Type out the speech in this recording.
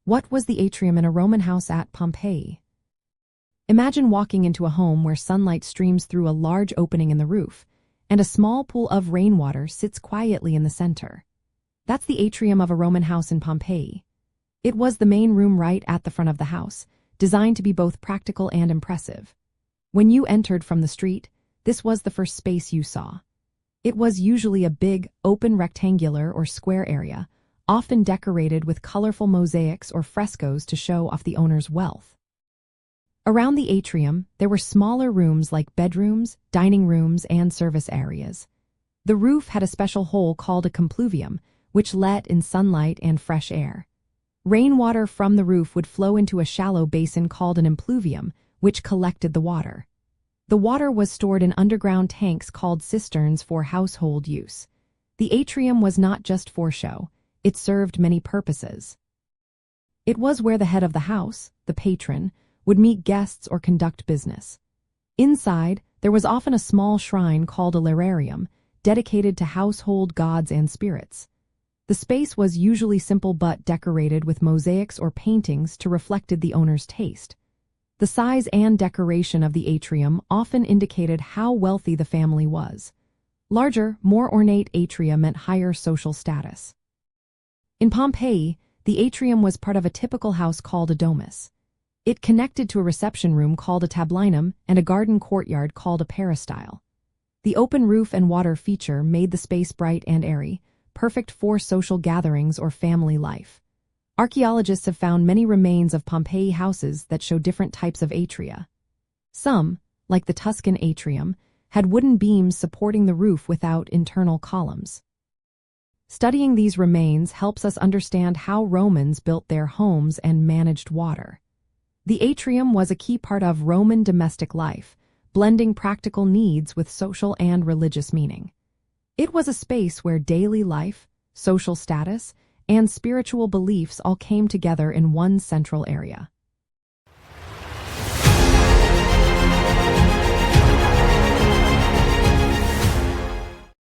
What was the atrium in a Roman house at Pompeii? Imagine walking into a home where sunlight streams through a large opening in the roof, and a small pool of rainwater sits quietly in the center. That's the atrium of a Roman house in Pompeii. It was the main room right at the front of the house, designed to be both practical and impressive. When you entered from the street, this was the first space you saw. It was usually a big, open rectangular or square area, often decorated with colorful mosaics or frescoes to show off the owner's wealth. Around the atrium, there were smaller rooms like bedrooms, dining rooms, and service areas. The roof had a special hole called a compluvium, which let in sunlight and fresh air. Rainwater from the roof would flow into a shallow basin called an impluvium, which collected the water. The water was stored in underground tanks called cisterns for household use. The atrium was not just for show, it served many purposes. It was where the head of the house, the patron, would meet guests or conduct business. Inside, there was often a small shrine called a lararium, dedicated to household gods and spirits. The space was usually simple but decorated with mosaics or paintings to reflect the owner's taste. The size and decoration of the atrium often indicated how wealthy the family was. Larger, more ornate atria meant higher social status. In Pompeii, the atrium was part of a typical house called a domus. It connected to a reception room called a tablinum and a garden courtyard called a peristyle. The open roof and water feature made the space bright and airy, perfect for social gatherings or family life. Archaeologists have found many remains of Pompeii houses that show different types of atria. Some, like the Tuscan atrium, had wooden beams supporting the roof without internal columns. Studying these remains helps us understand how Romans built their homes and managed water. The atrium was a key part of Roman domestic life, blending practical needs with social and religious meaning. It was a space where daily life, social status, and spiritual beliefs all came together in one central area.